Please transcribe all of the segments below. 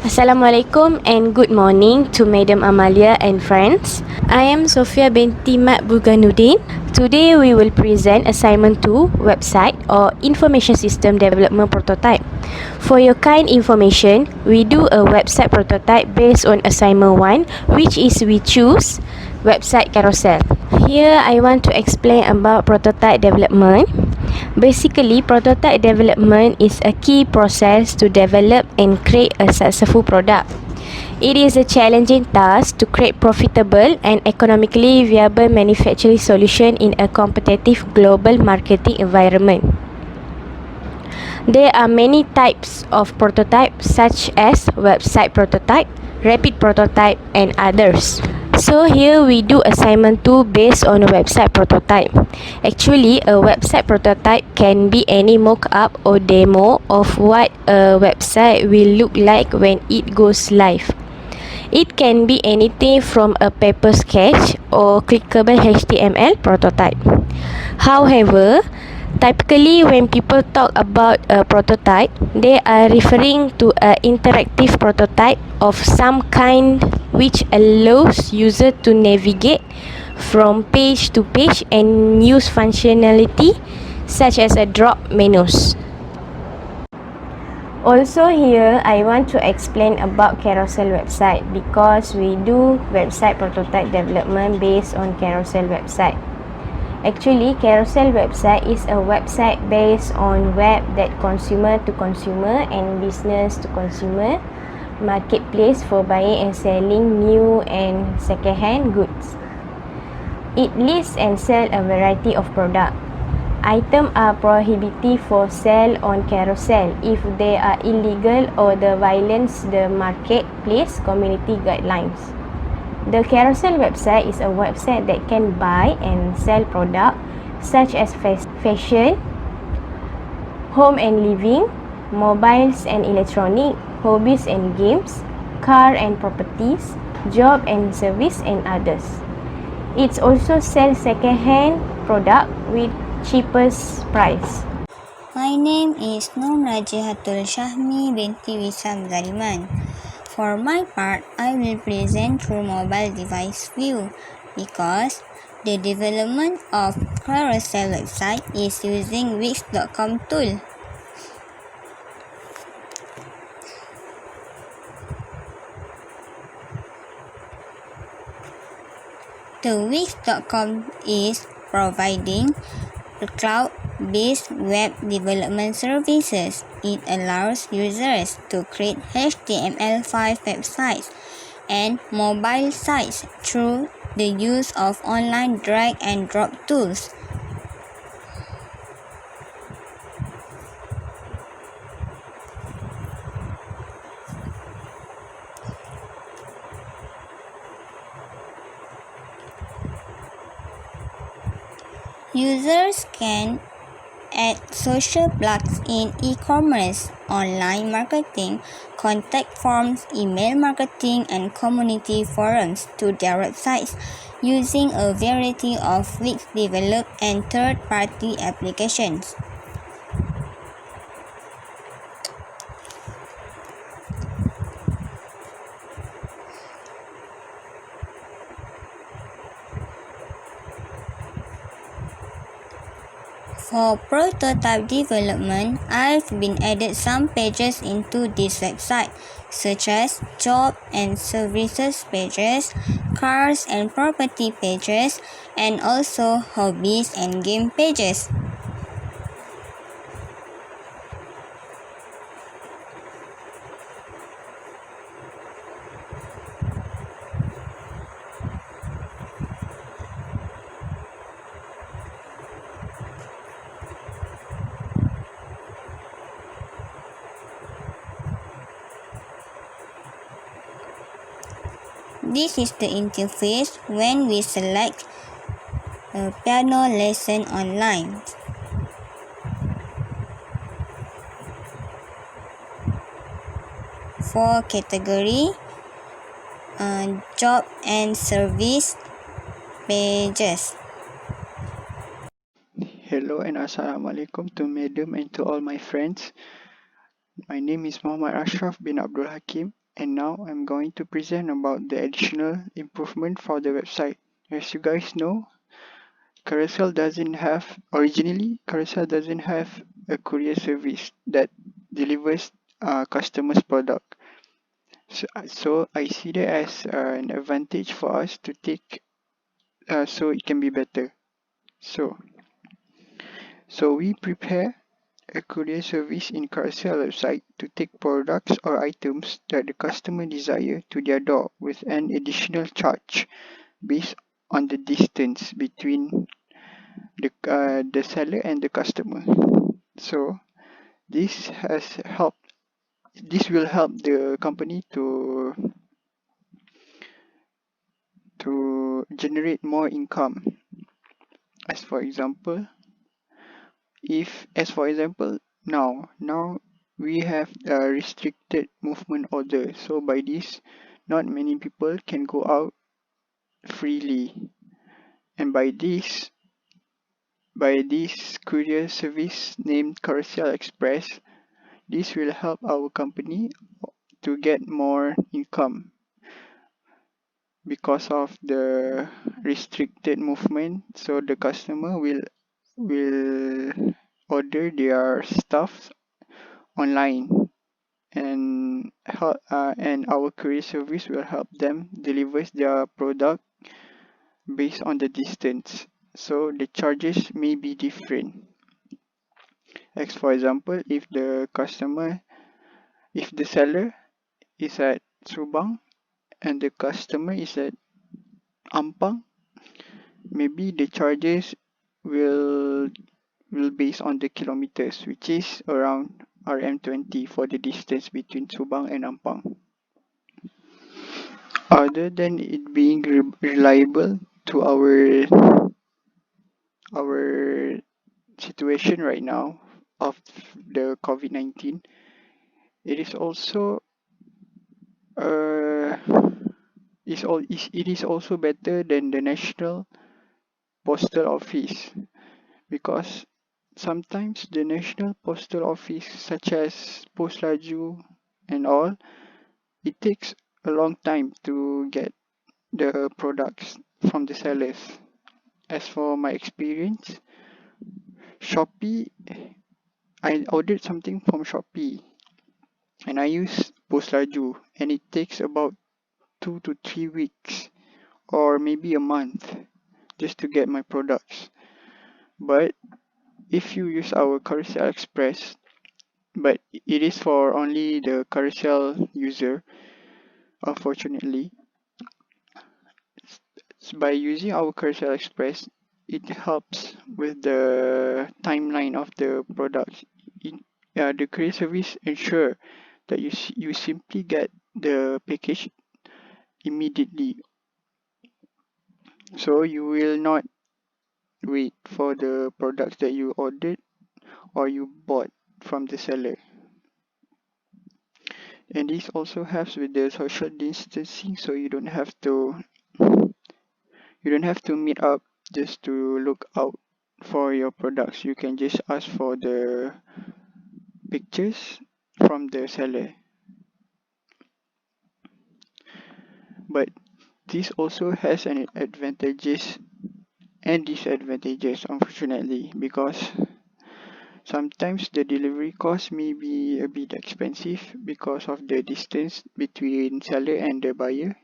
Assalamualaikum and good morning to Madam Amalia and friends. I am Sofia binti Mat Buganuddin. Today we will present assignment 2 website or information system development prototype. For your kind information, we do a website prototype based on assignment 1, which is we choose website carousel. Here I want to explain about prototype development. Basically, prototype development is a key process to develop and create a successful product. It is a challenging task to create profitable and economically viable manufacturing solution in a competitive global marketing environment. There are many types of prototypes such as website prototype, rapid prototype and others. So here we do assignment 2 based on a website prototype. Actually, a website prototype can be any mock-up or demo of what a website will look like when it goes live. It can be anything from a paper sketch or clickable HTML prototype. However, typically when people talk about a prototype, they are referring to an interactive prototype of some kind which allows user to navigate from page to page and use functionality such as a drop menus. Also here, I want to explain about carousel website because we do website prototype development based on carousel website. Actually, carousel website is a website based on web that consumer to consumer and business to consumer marketplace for buying and selling new and second-hand goods. It lists and sells a variety of products. Items are prohibited for sale on carousel if they are illegal or the violates the marketplace community guidelines. The carousel website is a website that can buy and sell products such as fashion, home and living, mobiles and electronic, hobbies and games, car and properties, job and service and others. It also sells second-hand product with cheapest price. My name is Nur Najihatul Shahmi binti Wisam Zaliman. For my part, I will present through mobile device view because the development of carousel website is using Wix.com tool. The Wix.com is providing cloud-based web development services. It allows users to create HTML5 websites and mobile sites through the use of online drag and drop tools. Users can add social blogs in e-commerce, online marketing, contact forms, email marketing, and community forums to their websites using a variety of Wix-developed and third-party applications. For prototype development, I've been added some pages into this website, such as job and services pages, cars and property pages, and also hobbies and game pages. This is the interface when we select a piano lesson online. For category, job and service pages. Hello and Assalamualaikum to Madam and to all my friends. My name is Muhammad Ashraf bin Abdul Hakim. And now I'm going to present about the additional improvement for the website. As you guys know, originally Carousel doesn't have a courier service that delivers customers product. So I see that as an advantage for us to take, so it can be better. So we prepare a courier service in Carousel website to take products or items that the customer desire to their door with an additional charge based on the distance between the seller and the customer. So this has helped. This will help the company to generate more income. As for example, now we have a restricted movement order. So by this, not many people can go out freely. And by this courier service named Carousel Express, this will help our company to get more income because of the restricted movement. So the customer will order their stuff online, and our courier service will help them deliver their product based on the distance. So the charges may be different. As for example, if the seller is at Subang and the customer is at Ampang, maybe the charges will based on the kilometers, which is around RM20 for the distance between Subang and Ampang. Other than it being reliable to our situation right now of the COVID-19, it is also uh, it is also better than the National Postal Office, because sometimes the National Postal Office, such as Post Laju and all, it takes a long time to get the products from the sellers. As for my experience, Shopee, I ordered something from Shopee and I use Post Laju, and it takes about 2 to 3 weeks or maybe a month just to get my products. But if you use our Carousel Express, but it is for only the Carousel user, unfortunately, by using our Carousel Express, it helps with the timeline of the products. The courier service ensure that you simply get the package immediately, so you will not wait for the products that you ordered or you bought from the seller. And this also helps with the social distancing, so you don't have to meet up just to look out for your products. You can just ask for the pictures from the seller. But this also has an advantages and disadvantages, unfortunately, because sometimes the delivery cost may be a bit expensive because of the distance between seller and the buyer,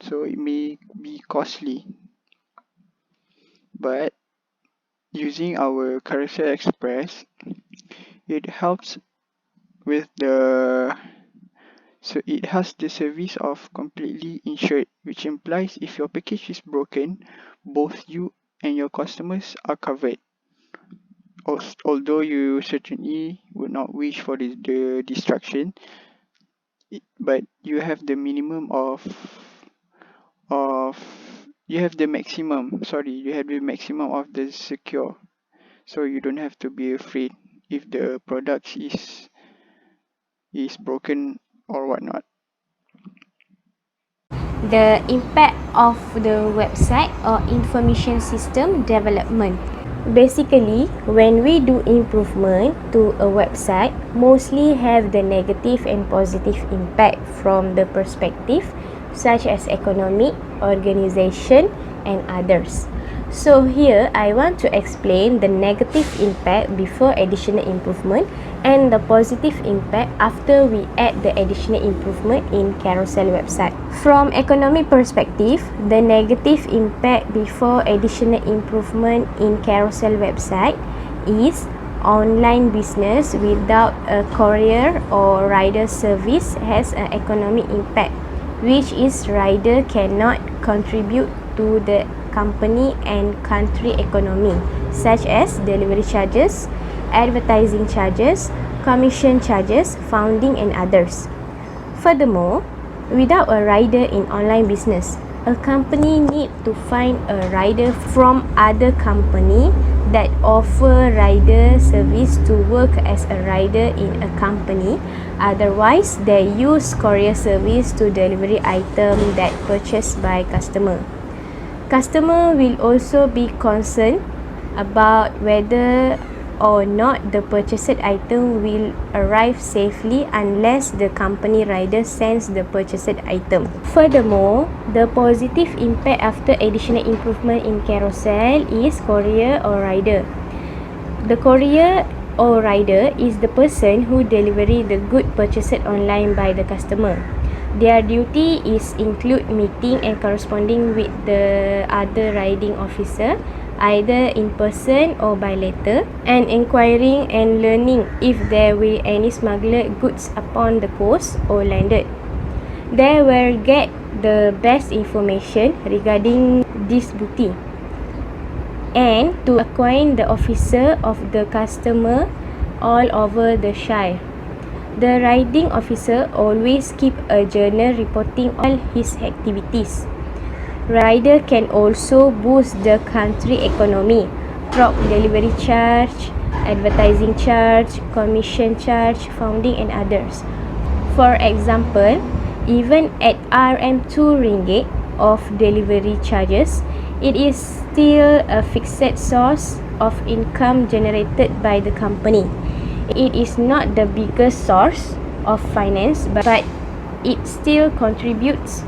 so it may be costly. But using our Carousel Express, it helps with the so it has the service of completely insured, which implies if your package is broken, both you and your customers are covered. Although you certainly would not wish for the destruction, but you have the minimum of you have the maximum sorry you have the maximum of the secure, so you don't have to be afraid if the product is broken or whatnot. The impact of the website or information system development. Basically, when we do improvement to a website, mostly have the negative and positive impact from the perspective such as economic, organization, and others. So here I want to explain the negative impact before additional improvement and the positive impact after we add the additional improvement in carousel website. From economic perspective, the negative impact before additional improvement in carousel website is online business without a courier or rider service has an economic impact, which is rider cannot contribute to the company and country economy, such as delivery charges, advertising charges, commission charges, founding and others. Furthermore, without a rider in online business, a company need to find a rider from other company that offer rider service to work as a rider in a company. Otherwise, they use courier service to delivery item that purchased by customer. Customer will also be concerned about whether or not the purchased item will arrive safely unless the company rider sends the purchased item. Furthermore, the positive impact after additional improvement in carousel is courier or rider. The courier or rider is the person who delivery the good purchased online by the customer. Their duty is include meeting and corresponding with the other riding officer, either in person or by letter, and inquiring and learning if there were any smuggled goods upon the coast or landed. They will get the best information regarding this duty and to acquaint the officer of the customer all over the Shire. The riding officer always keep a journal reporting all his activities. Rider can also boost the country economy, prop delivery charge, advertising charge, commission charge, founding and others. For example, even at RM2 ringgit of delivery charges, it is still a fixed source of income generated by the company. It is not the biggest source of finance, but it still contributes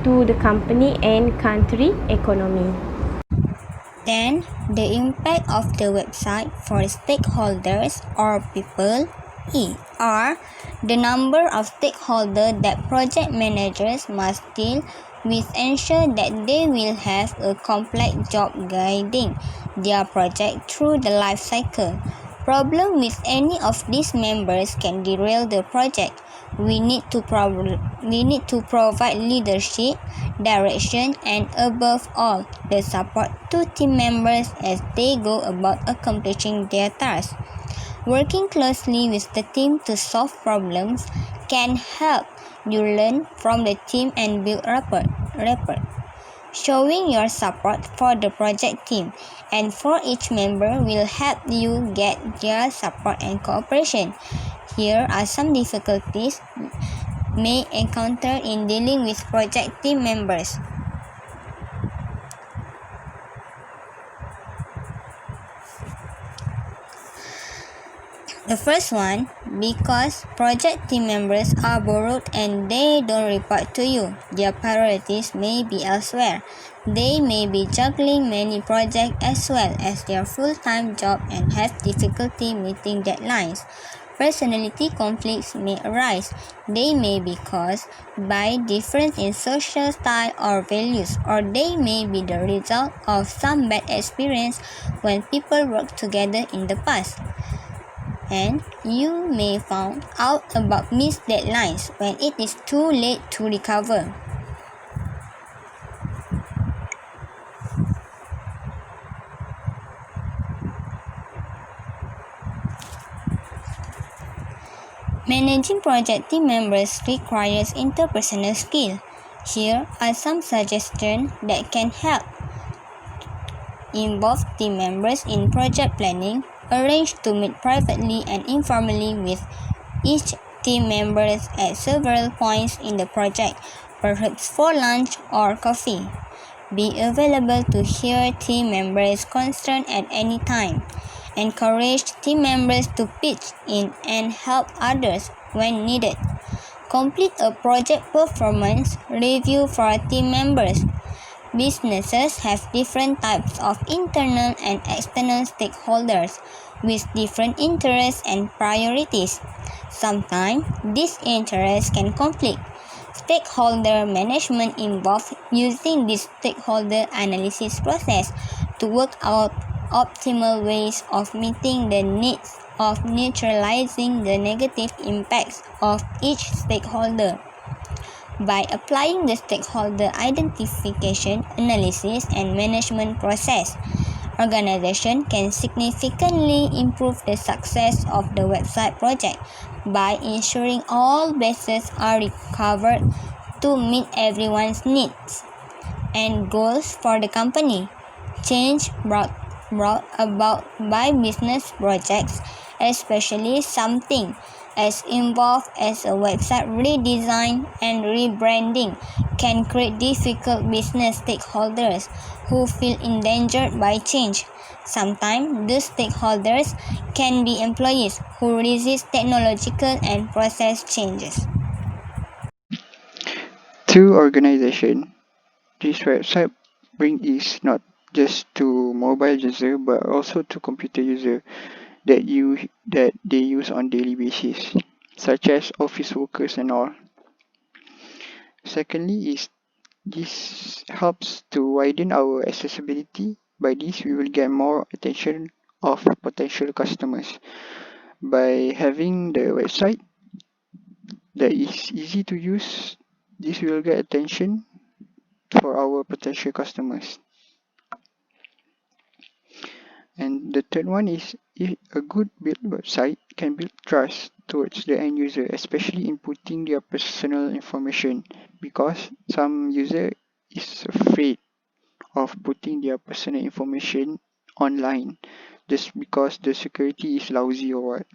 to the company and country economy. Then, the impact of the website for stakeholders or people are the number of stakeholders that project managers must deal with ensure that they will have a complete job guiding their project through the life cycle. Problem with any of these members can derail the project. We need to provide leadership, direction, and above all, the support to team members as they go about accomplishing their tasks. Working closely with the team to solve problems can help you learn from the team and build rapport. Showing your support for the project team and for each member will help you get their support and cooperation. Here are some difficulties may encounter in dealing with project team members. The first one, because project team members are borrowed and they don't report to you, their priorities may be elsewhere. They may be juggling many projects as well as their full-time job and have difficulty meeting deadlines. Personality conflicts may arise. They may be caused by difference in social style or values, or they may be the result of some bad experience when people work together in the past. And you may find out about missed deadlines when it is too late to recover. Managing project team members requires interpersonal skill. Here are some suggestions that can help. Involve team members in project planning. Arrange to meet privately and informally with each team members at several points in the project, perhaps for lunch or coffee. Be available to hear team members' concerns at any time. encourage team members to pitch in and help others when needed. Complete a project performance review for team members. Businesses have different types of internal and external stakeholders with different interests and priorities. Sometimes these interests can conflict. Stakeholder management involves using this stakeholder analysis process to work out optimal ways of meeting the needs of neutralizing the negative impacts of each stakeholder. By applying the stakeholder identification, analysis, and management process, organization can significantly improve the success of the website project by ensuring all bases are covered to meet everyone's needs and goals for the company. Change brought about by business projects, especially something as involved as a website redesign and rebranding, can create difficult business stakeholders who feel endangered by change. Sometimes these stakeholders can be employees who resist technological and process changes. To organization, this website bring is not just to mobile user but also to computer user that they use on daily basis, such as office workers and all. Secondly is this helps to widen our accessibility. By this we will get more attention of potential customers. By having the website that is easy to use, this will get attention for our potential customers. And the third one is if a good built website can build trust towards the end user, especially in putting their personal information, because some user is afraid of putting their personal information online just because the security is lousy or what.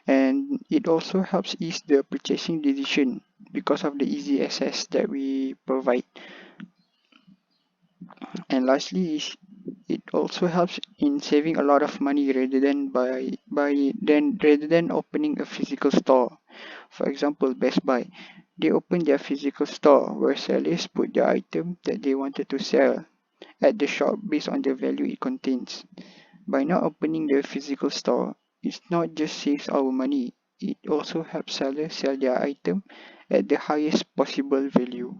And it also helps ease the purchasing decision because of the easy access that we provide. And lastly is it also helps in saving a lot of money rather than opening a physical store. For example, Best Buy. They open their physical store where sellers put the item that they wanted to sell at the shop based on the value it contains. By not opening the physical store, it not just saves our money, it also helps sellers sell their item at the highest possible value.